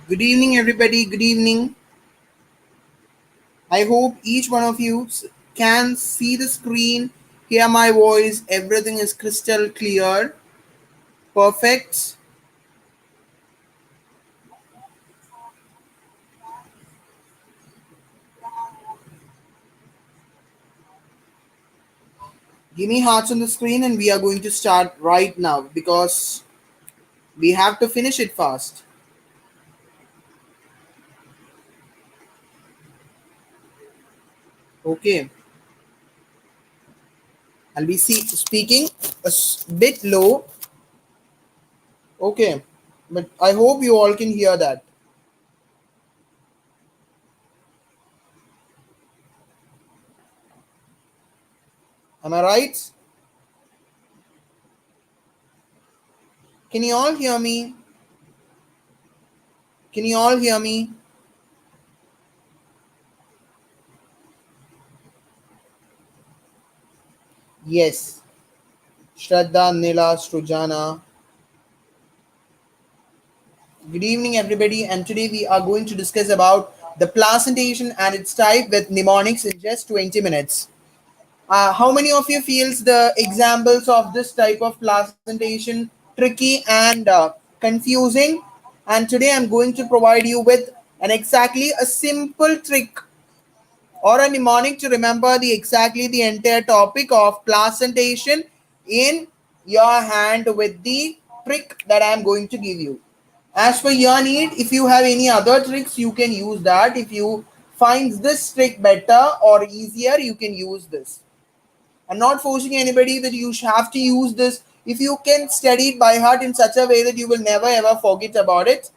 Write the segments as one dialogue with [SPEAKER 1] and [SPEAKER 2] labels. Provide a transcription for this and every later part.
[SPEAKER 1] Good evening, everybody. Good evening. I hope each one of you can see the screen, hear my voice. Everything is crystal clear. Perfect. Give me hearts on the screen, and we are going to start right now because we have to finish it fast. Okay. I'll be speaking bit low. Okay. But I hope you all can hear that. Am I right? Can you all hear me? Can you all hear me? Yes. Shraddha, Nila, Strujana. Good evening, everybody. And today we are going to discuss about the placentation and its type with mnemonics in just 20 minutes. How many of you feels the examples of this type of placentation tricky and confusing? And today I'm going to provide you with an exactly a simple trick or a mnemonic to remember the entire topic of placentation in your hand with the trick that I'm going to give you. As per your need, if you have any other tricks, you can use that. If you find this trick better or easier, you can use this. I'm not forcing anybody that you have to use this. If you can study it by heart in such a way that you will never ever forget about it,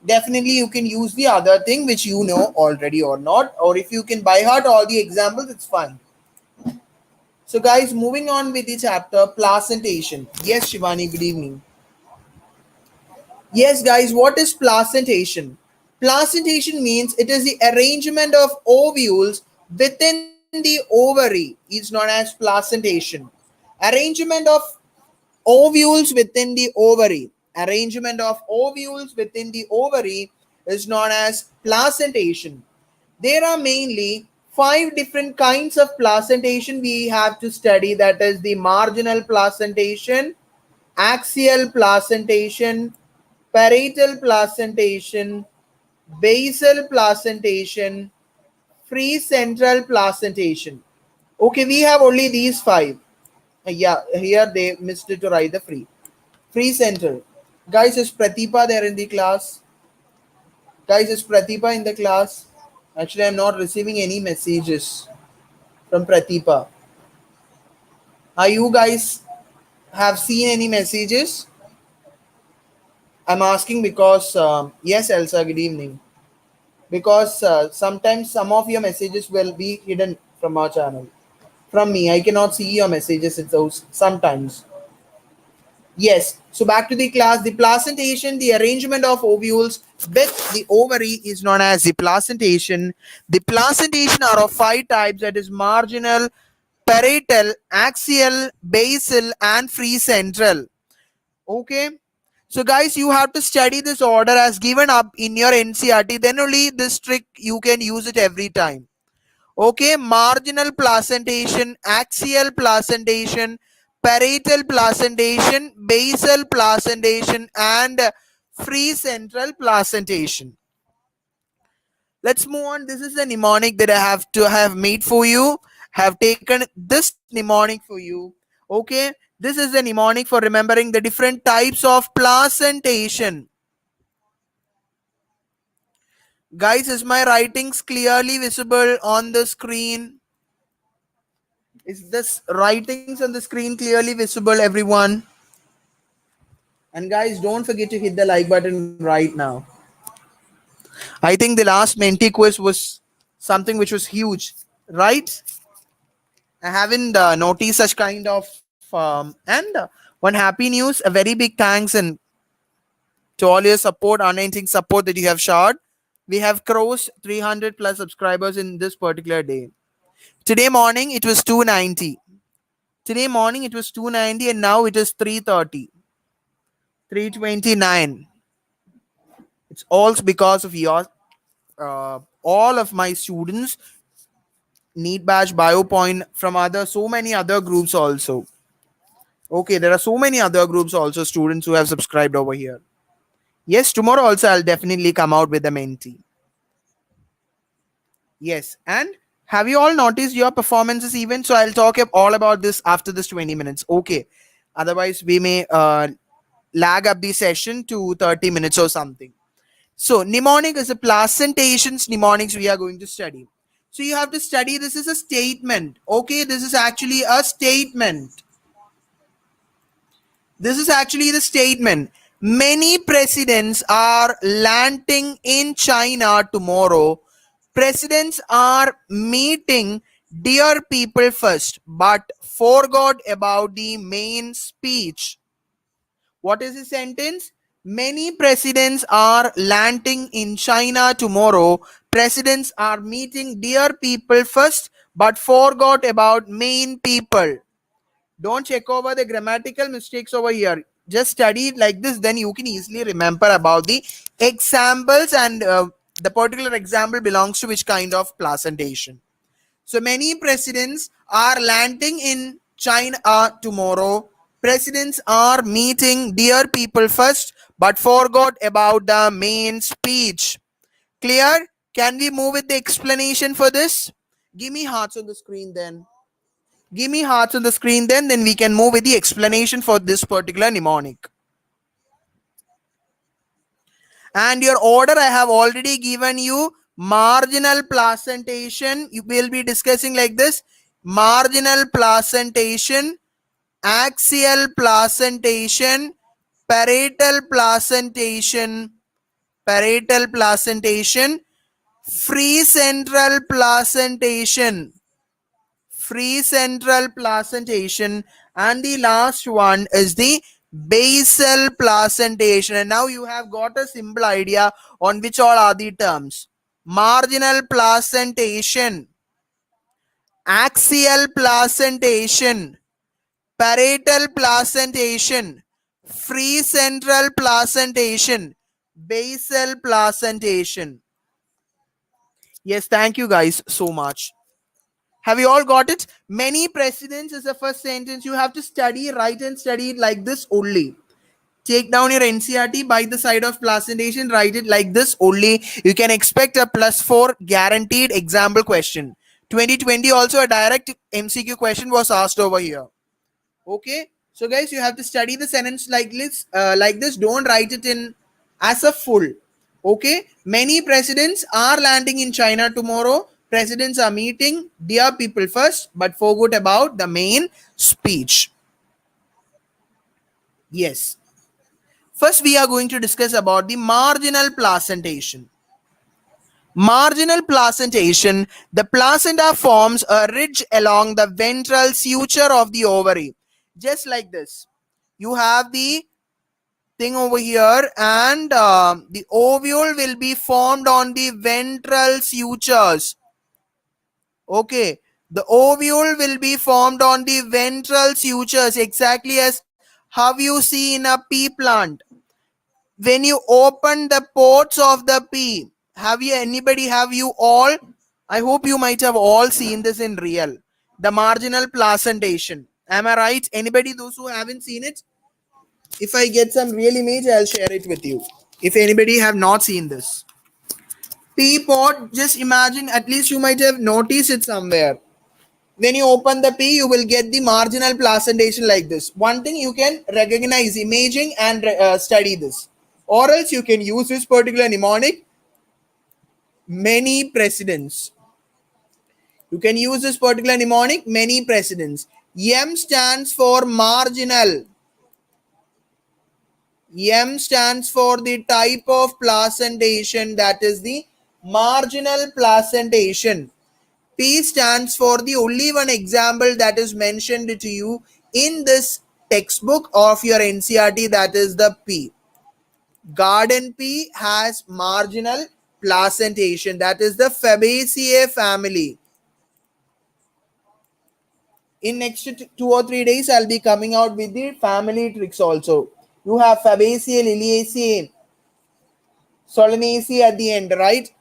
[SPEAKER 1] definitely you can use the other thing which you know already or not. Or if you can by heart all the examples, it's fine. So, guys, moving on with the chapter placentation. Yes, Shivani, good evening. Yes, guys, what is placentation? Placentation means it is the arrangement of ovules within the ovary. Is known as placentation. Arrangement of ovules within the ovary. Arrangement of ovules within the ovary is known as placentation. There are mainly five different kinds of placentation we have to study. That is the marginal placentation, axial placentation, parietal placentation, basal placentation, free central placentation. Okay, we have only these five. Yeah, here they missed it to write the free. Free central. Guys, is Pratipa there in the class? Guys, is Pratipa in the class? Actually, I'm not receiving any messages from Pratipa. Are you guys have seen any messages? I'm asking because, yes, Elsa, good evening. Because sometimes some of your messages will be hidden from our channel. From me, I cannot see your messages. It's those sometimes. Yes. So back to the class. The placentation, the arrangement of ovules with the ovary is known as the placentation. The placentation are of five types. That is marginal, parietal, axial, basal, and free central. Okay. So guys, you have to study this order as given up in your NCRT. Then only this trick you can use it every time. Okay, marginal placentation, axial placentation, parietal placentation, basal placentation, and free central placentation. Let's move on. This is the mnemonic that I have to have made for you. Have taken this mnemonic for you. Okay, this is the mnemonic for remembering the different types of placentation. Guys, is my writings clearly visible on the screen? Is this writings on the screen clearly visible, everyone? And guys, don't forget to hit the like button right now. I think the last Menti quiz was something which was huge, right? I haven't noticed such kind of and one happy news, a very big thanks and to all your support, unending support that you have shared. We have crossed 300 plus subscribers in this particular day. Today morning it was 290. Today morning it was 290 and now it is 330. 329. It's also because of your all of my students, Neat Badge, Biopoint, from other so many other groups also. Okay, there are so many other groups also, students who have subscribed over here. Yes, tomorrow also I'll definitely come out with a mentee. Yes, and have you all noticed your performances even? So I'll talk all about this after this 20 minutes. Okay. Otherwise, we may lag up the session to 30 minutes or something. So mnemonic is a placentations mnemonics we are going to study. So you have to study, this is a statement. Okay, this is actually a statement. This is actually the statement. Many presidents are landing in China tomorrow. Presidents are meeting dear people first, but forgot about the main speech. What is the sentence? Many presidents are landing in China tomorrow. Presidents are meeting dear people first, but forgot about main people. Don't check over the grammatical mistakes over here. Just study it like this, then you can easily remember about the examples, and the particular example belongs to which kind of placentation. So many presidents are landing in China tomorrow. Presidents are meeting dear people first, but forgot about the main speech. Clear? Can we move with the explanation for this? Give me hearts on the screen then. Give me hearts on the screen then we can move with the explanation for this particular mnemonic. And your order I have already given you. Marginal placentation, you will be discussing like this: marginal placentation, axial placentation, parietal placentation, parietal placentation, free central placentation, free central placentation, and the last one is the basal placentation. And now you have got a simple idea on which all are the terms: marginal placentation, axial placentation, parietal placentation, free central placentation, basal placentation. Yes, thank you guys so much. Have you all got it? Many presidents is the first sentence. You have to study, write and study it like this only. Take down your NCRT by the side of placentation, write it like this only. You can expect a +4 guaranteed example question. 2020 also a direct MCQ question was asked over here. Okay, so guys, you have to study the sentence like this. Don't write it in as a full. Okay, many presidents are landing in China tomorrow. Presidents are meeting dear people first, but forgot about the main speech. Yes. First, we are going to discuss about the marginal placentation. Marginal placentation, the placenta forms a ridge along the ventral suture of the ovary. Just like this. You have the thing over here, and the ovule will be formed on the ventral sutures. Okay, the ovule will be formed on the ventral sutures, exactly as how you see in a pea plant. When you open the ports of the pea, have you all, I hope you might have all seen this in real, the marginal placentation. Am I right? Anybody, those who haven't seen it? If I get some real image, I'll share it with you. If anybody have not seen this pea pot, just imagine, at least you might have noticed it somewhere. When you open the pea, you will get the marginal placentation like this. One thing you can recognize imaging and study this, or else you can use this particular mnemonic. Many presidents, you can use this particular mnemonic. Many presidents. M stands for marginal. M stands for the type of placentation, that is the marginal placentation. P stands for the only one example that is mentioned to you in this textbook of your NCRT, that is the P. Garden pea has marginal placentation, that is the Fabaceae family. In next 2 or 3 days, I'll be coming out with the family tricks also. You have Fabaceae, Liliaceae, Solanaceae at the end, right?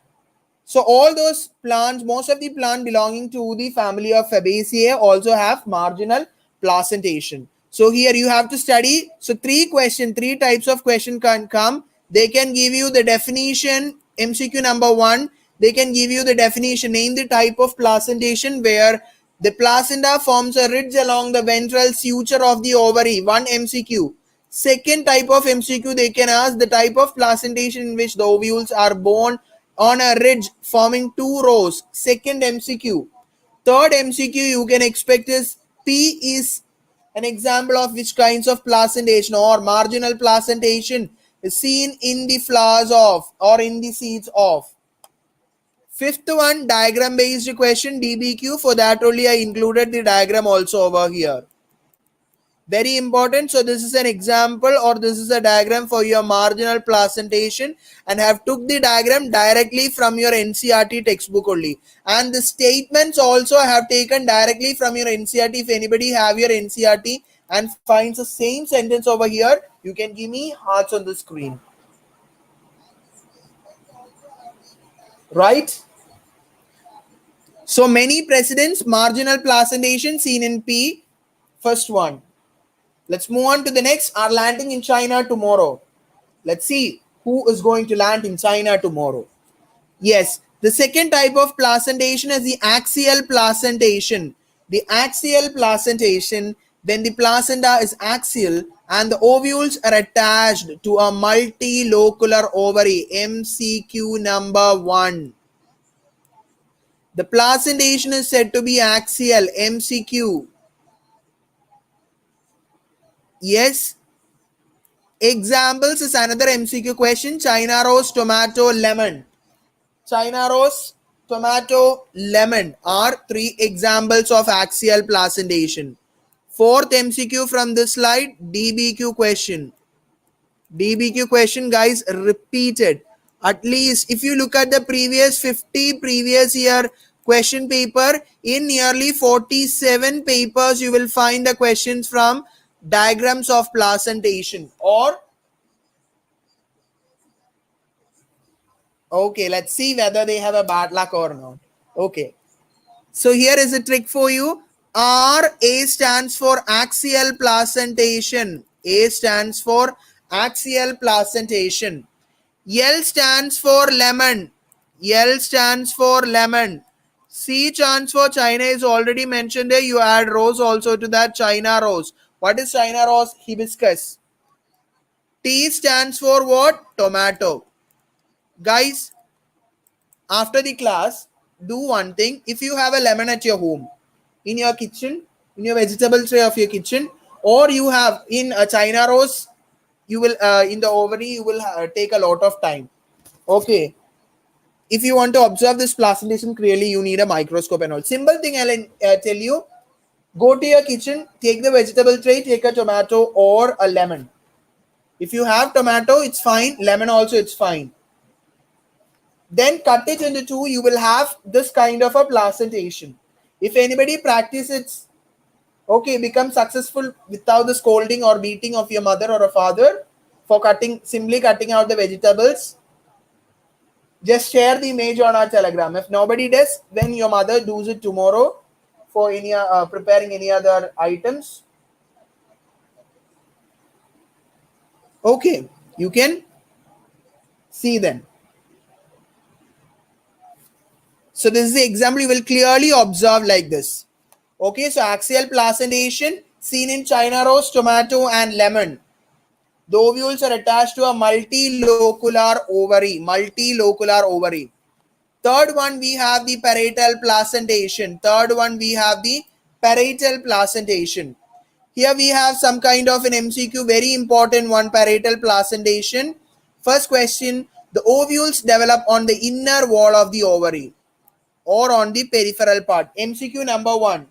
[SPEAKER 1] So all those plants, most of the plant belonging to the family of Fabaceae also have marginal placentation. So here you have to study. So three types of question can come. They can give you the definition, MCQ number 1. They can give you the definition, name the type of placentation where the placenta forms a ridge along the ventral suture of the ovary. One MCQ. Second type of MCQ, they can ask the type of placentation in which the ovules are born on a ridge forming two rows. Second MCQ. Third MCQ you can expect is P is an example of which kinds of placentation or marginal placentation is seen in the flowers of or in the seeds of. Fifth one, diagram based question, DBQ. For that only I included the diagram also over here. Very important. So this is an example or this is a diagram for your marginal placentation, and have took the diagram directly from your NCERT textbook only, and the statements also I have taken directly from your NCERT. If anybody have your NCERT and finds the same sentence over here, you can give me hearts on the screen, right? So many precedents, marginal placentation seen in P. First one. Let's move on to the next. Are landing in China tomorrow. Let's see who is going to land in China tomorrow. Yes, the second type of placentation is the axial placentation. The axial placentation, when the placenta is axial and the ovules are attached to a multilocular ovary. MCQ number 1. The placentation is said to be axial. MCQ. Yes. Examples is another MCQ question. China rose, tomato, lemon. China rose, tomato, lemon are three examples of axial placentation. Fourth MCQ from this slide, DBQ question. DBQ question, guys, repeated. At least if you look at the previous 50 previous year question paper, in nearly 47 papers you will find the questions from diagrams of placentation. Or okay, let's see whether they have a bad luck or not. Okay, so here is a trick for you. A stands for axial placentation. A stands for axial placentation. L stands for lemon. L stands for lemon. C stands for China is already mentioned there. You add rose also to that. China rose. What is China rose? Hibiscus. T stands for what? Tomato. Guys, after the class, do one thing. If you have a lemon at your home, in your kitchen, in your vegetable tray of your kitchen, or you have in a China rose, you will in the ovary, you will take a lot of time. Okay, if you want to observe this placentation clearly, you need a microscope and all. Simple thing I'll tell you. Go to your kitchen, take the vegetable tray, take a tomato or a lemon. If you have tomato, it's fine. Lemon also, it's fine. Then cut it into two. You will have this kind of a placentation. If anybody practices, okay, become successful without the scolding or beating of your mother or a father for simply cutting out the vegetables, just share the image on our Telegram. If nobody does, then your mother does it tomorrow for any preparing any other items. Okay, you can see them. So this is the example you will clearly observe like this. Okay, so axial placentation seen in China rose, tomato and lemon. The ovules are attached to a multilocular ovary. Multilocular ovary. Third one, we have the parietal placentation. Third one, we have the parietal placentation. Here we have some kind of an MCQ, very important one, parietal placentation. First question, the ovules develop on the inner wall of the ovary or on the peripheral part. MCQ number 1.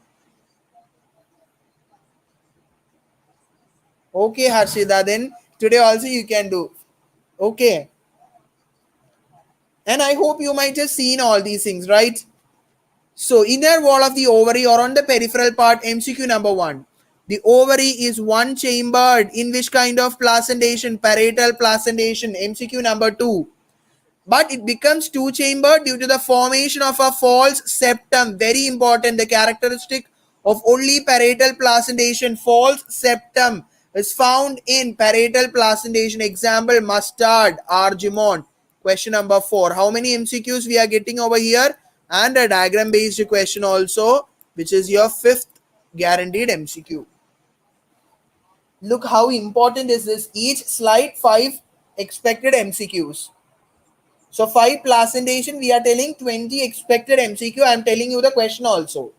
[SPEAKER 1] Okay, Harshida, then today also you can do. Okay. And I hope you might have seen all these things, right? So, inner wall of the ovary or on the peripheral part, MCQ number 1. The ovary is one chambered in which kind of placentation? Parietal placentation. MCQ number 2. but it becomes two chambered due to the formation of a false septum. Very important. The characteristic of only parietal placentation, false septum, is found in parietal placentation. Example, mustard, argemone. Question number 4. How many MCQs we are getting over here? And a diagram based question also, which is your 5th guaranteed MCQ. Look how important is this. Each slide 5 expected MCQs. So 5 placentation, we are telling 20 expected MCQ. I am telling you the question also.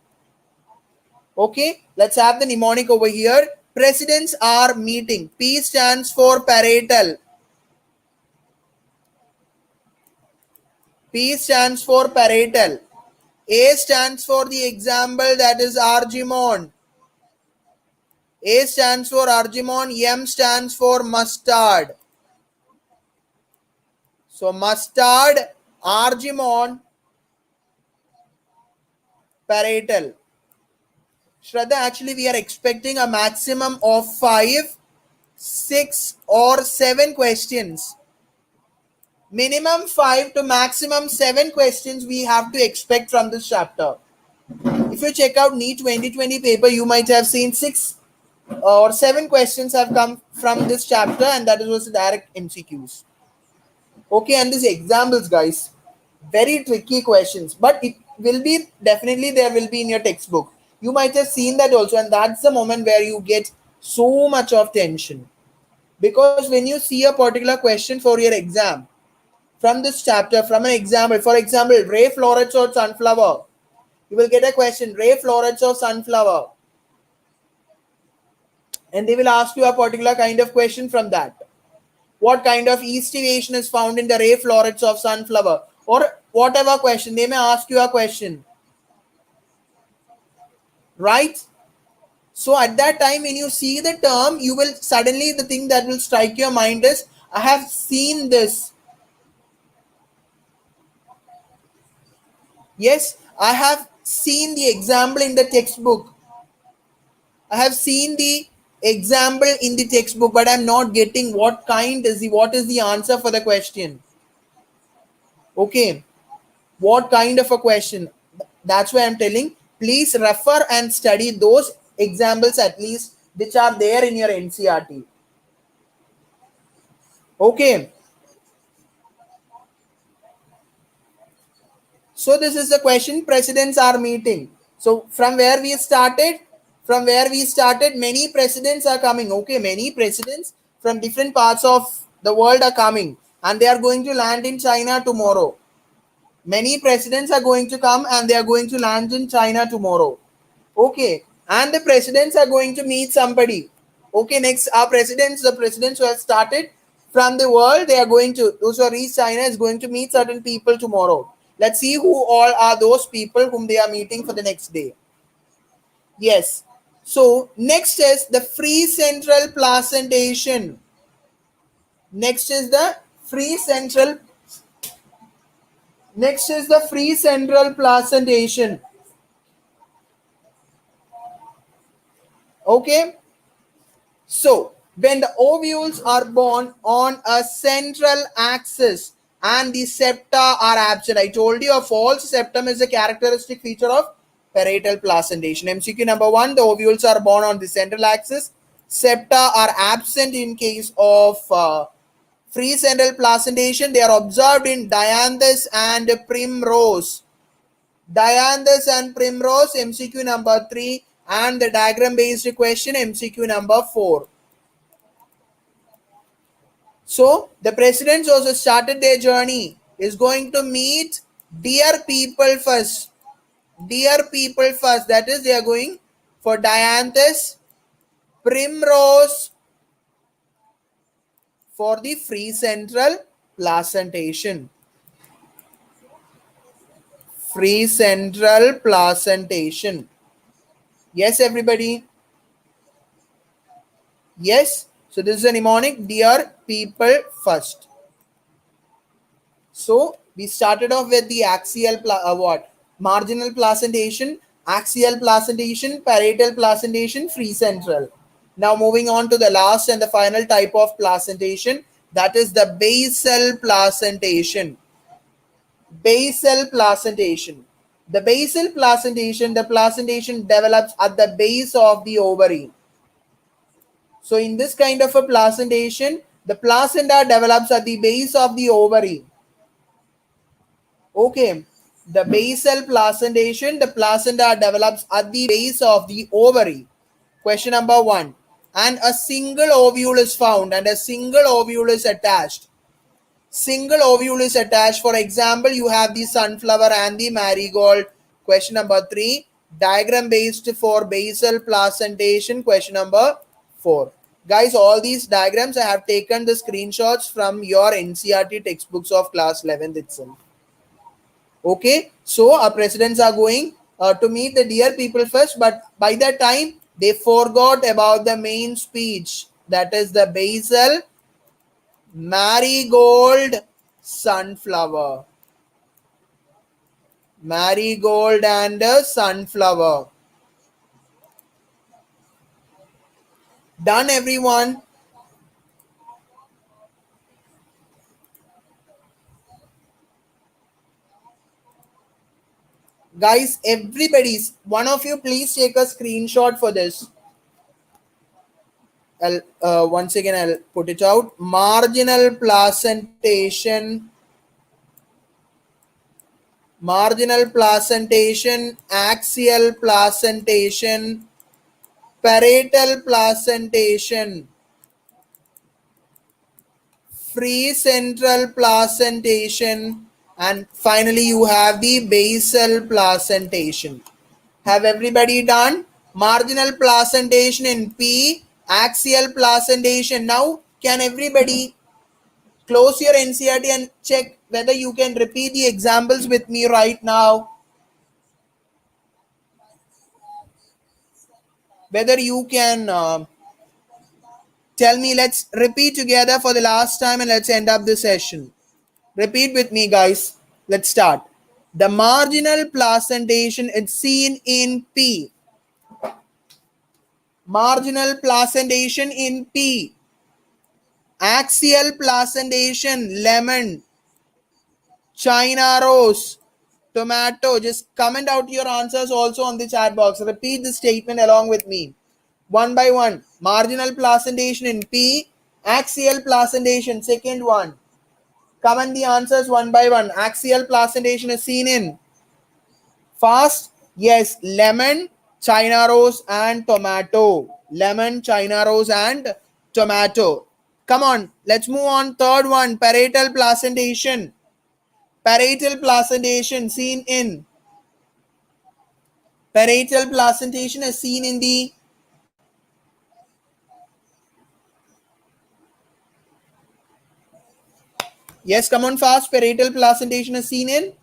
[SPEAKER 1] Okay, let's have the mnemonic over here. Presidents are meeting. P stands for parietal. P stands for parietal. A stands for the example, that is argemone. A stands for argemone. M stands for mustard. So mustard, argemone, parietal. Shraddha, actually we are expecting a maximum of 5, 6 or 7 questions. Minimum 5 to maximum 7 questions we have to expect from this chapter. If you check out Neet 2020 paper, you might have seen 6 or 7 questions have come from this chapter, and that was direct MCQs. Okay, and these examples, guys, very tricky questions, but it will be definitely there will be in your textbook. You might have seen that also, and that's the moment where you get so much of tension, because when you see a particular question for your exam from this chapter, from an example, for example, ray florets or sunflower, you will get a question, ray florets of sunflower, and they will ask you a particular kind of question from that. What kind of estivation is found in the ray florets of sunflower, or whatever question they may ask you a question, right? So at that time when you see the term, you will suddenly, the thing that will strike your mind is, I have seen this. Yes, I have seen the example in the textbook. I have seen the example in the textbook, but I'm not getting what is the answer for the question. Okay, what kind of a question? That's why I'm telling, please refer and study those examples at least which are there in your NCRT. Okay, so this is the question, presidents are meeting. So from where we started, many presidents are coming. Okay, many presidents from different parts of the world are coming, and they are going to land in China tomorrow. Many presidents are going to come and they are going to land in China tomorrow. Okay, and the presidents are going to meet somebody. Okay, next our presidents, the presidents who have started from the world, they are going to, those who are reached China is going to meet certain people tomorrow. Let's see who all are those people whom they are meeting for the next day. Yes. So next is the free central placentation. Next is the free central. Next is the free central placentation. Okay. So when the ovules are born on a central axis and the septa are absent, I told you a false septum is a characteristic feature of parietal placentation. MCQ number 1, the ovules are born on the central axis. Septa are absent in case of free central placentation. They are observed in dianthus and primrose. Dianthus and primrose, MCQ number 3, and the diagram based question, MCQ number 4. So the presidents also started their journey, is going to meet dear people first. Dear people first, that is they are going for dianthus, primrose, for the free central placentation. Free central placentation. Yes, everybody. Yes. So this is a mnemonic, dear people first. So we started off with the axial marginal placentation, axial placentation, parietal placentation, free central. Now moving on to the last and the final type of placentation, that is the basal placentation. Basal placentation. The placentation develops at the base of the ovary. So in this kind of a placentation, the placenta develops at the base of the ovary. Okay. The basal placentation, the placenta develops at the base of the ovary. Question number 1. And a single ovule is found and a single ovule is attached. Single ovule is attached. For example, you have the sunflower and the marigold. Question number 3. Diagram based for basal placentation. Question number 4. Guys, all these diagrams I have taken the screenshots from your NCRT textbooks of class 11th itself. Okay, so our presidents are going to meet the dear people first, but by that time they forgot about the main speech, that is the basal marigold sunflower. Marigold and sunflower. Done, everyone? Guys, everybody's one of you please take a screenshot for this. I'll once again I'll put it out. Marginal placentation, axial placentation, parietal placentation, free central placentation, and finally you have the basal placentation. Have everybody done? Marginal placentation in P, axial placentation. Now, can everybody close your NCRT and check whether you can repeat the examples with me right now? Whether you can tell me, let's repeat together for the last time and let's end up the session. Repeat with me, guys. Let's start. The marginal placentation is seen in P. Marginal placentation in P. Axial placentation, lemon, China rose, tomato. Just comment out your answers also on the chat box. Repeat the statement along with me. One by one. Marginal placentation in P. Axial placentation, second one. Comment the answers one by one. Axial placentation is seen in. Fast. Yes. Lemon, China rose and tomato. Lemon, China rose and tomato. Come on. Let's move on. Third one. Parietal placentation. Parietal placentation seen in. Parietal placentation is seen in the. Yes, come on fast. Parietal placentation is seen in.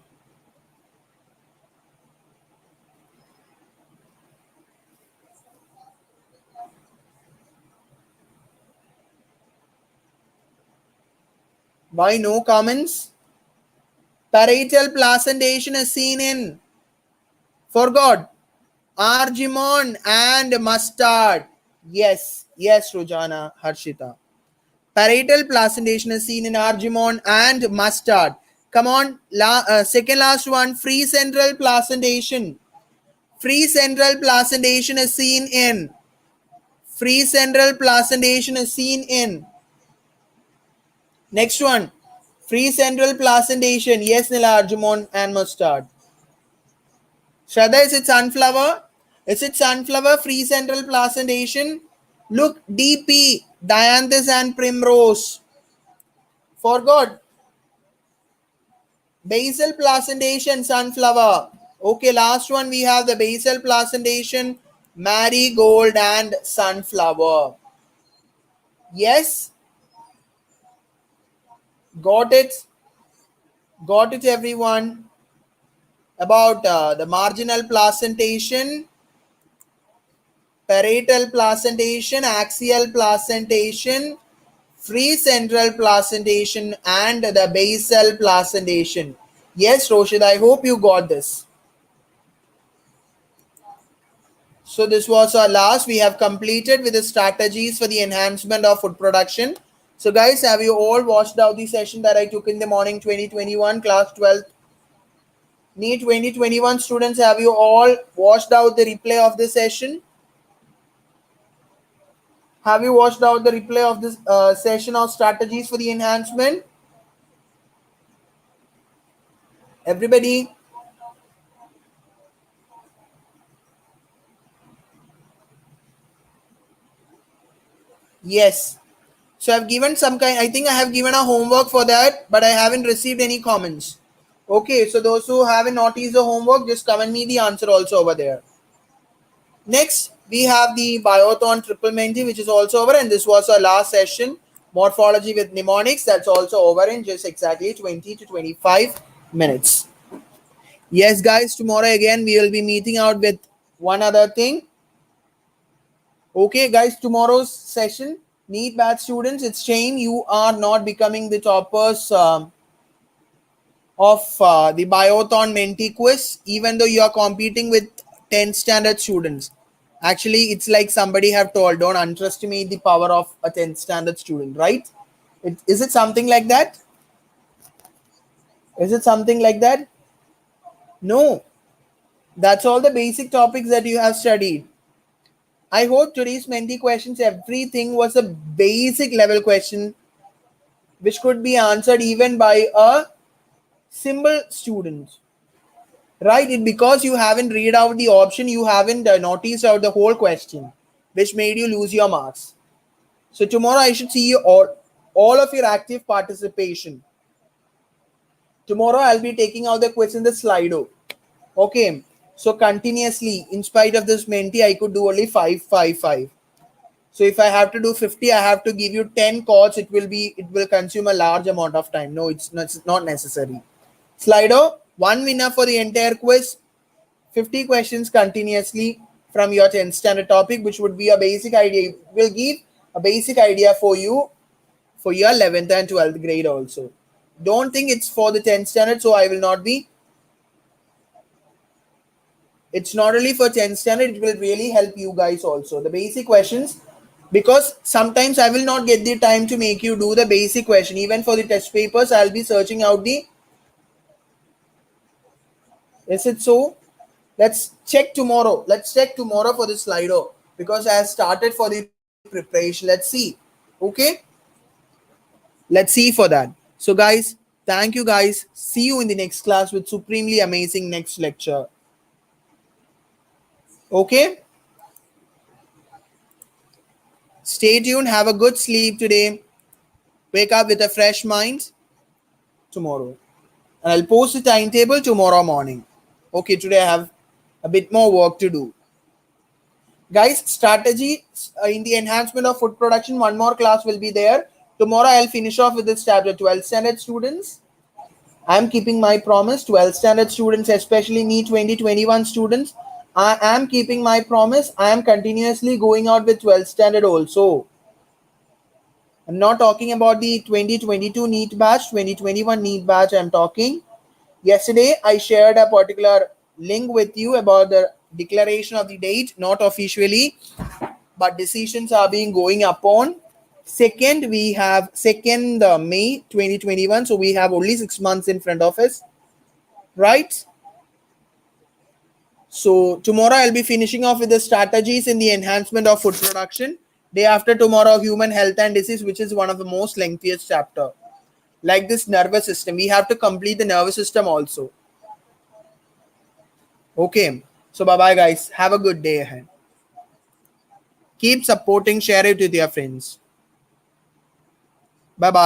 [SPEAKER 1] Why no comments? Parietal placentation is seen in. Forgot. Argemon and mustard. Yes, yes, Rojana, Harshita. Parietal placentation is seen in argemon and mustard. Come on, second last one, free central placentation. Free central placentation is seen in. Free central placentation is seen in. Next one, free central placentation. Yes, Nila, argemon and mustard. Shraddha, is it sunflower? Is it sunflower? Free central placentation. Look, DP, dianthus and primrose. Forgot. Basal placentation, sunflower. Okay, last one we have the basal placentation, marigold and sunflower. Yes? Got it? Got it, everyone? About the marginal placentation, parietal placentation, axial placentation, free central placentation, and the basal placentation. Yes, Roshid, I hope you got this. So this was our last. We have completed with the strategies for the enhancement of food production. So guys, have you all watched out the session that I took in the morning 2021 class 12th? Neet 2021 students, have you all watched out the replay of this session? Have you watched out the replay of this session of strategies for the enhancement? Everybody? Yes. So I've given some kind, I think I have given a homework for that, but I haven't received any comments. Okay, so those who haven't noticed the homework, just comment me the answer also over there. Next, we have the Biothon Triple Menti, which is also over, and this was our last session. Morphology with Mnemonics, that's also over in just exactly 20 to 25 minutes. Yes, guys, tomorrow again we will be meeting out with one other thing. Okay, guys, tomorrow's session, Neet batch students, it's shame you are not becoming the toppers of the Biothon Menti quiz, even though you are competing with 10th standard students. Actually, it's like somebody have told, don't underestimate the power of a 10th standard student, right? Is it something like that? Is it something like that? No. That's all the basic topics that you have studied. I hope today's Menti questions, everything was a basic level question which could be answered even by a simple student. Right? It because you haven't read out the option, you haven't noticed out the whole question, which made you lose your marks. So tomorrow I should see you all of your active participation. Tomorrow I'll be taking out the quiz in the Slido. Okay. So continuously, in spite of this Menti, I could do only 5, 5, 5. So if I have to do 50, I have to give you 10 calls. It will consume a large amount of time. No, it's not necessary. Slido, one winner for the entire quiz, 50 questions continuously from your 10th standard topic, which would be a basic idea. It will give a basic idea for you for your 11th and 12th grade also. Don't think it's for the 10th standard, so I will not be. It's not only for 10th standard, it will really help you guys also. The basic questions, because sometimes I will not get the time to make you do the basic question. Even for the test papers, I'll be searching out the. Is it so? Let's check tomorrow. Let's check tomorrow for the Slido because I have started for the preparation. Let's see. Okay? Let's see for that. So, guys, thank you, guys. See you in the next class with supremely amazing next lecture. Okay? Stay tuned. Have a good sleep today. Wake up with a fresh mind tomorrow. And I'll post the timetable tomorrow morning. Okay, today I have a bit more work to do. Guys, strategy in the enhancement of food production, one more class will be there. Tomorrow I'll finish off with this chapter. 12th standard students, I'm keeping my promise. 12th standard students, especially me 2021 students, I am keeping my promise. I am continuously going out with 12th standard also. I'm not talking about the 2022 NEET batch, 2021 NEET batch I'm talking. Yesterday, I shared a particular link with you about the declaration of the date, not officially, but decisions are being going upon. Second, we have 2nd May 2021, so we have only 6 months in front of us, right? So tomorrow I'll be finishing off with the strategies in the enhancement of food production. Day after tomorrow, human health and disease, which is one of the most lengthiest chapter. Like this nervous system, we have to complete the nervous system also. Okay. So bye bye guys. Have a good day ahead. Keep supporting, share it with your friends. Bye bye.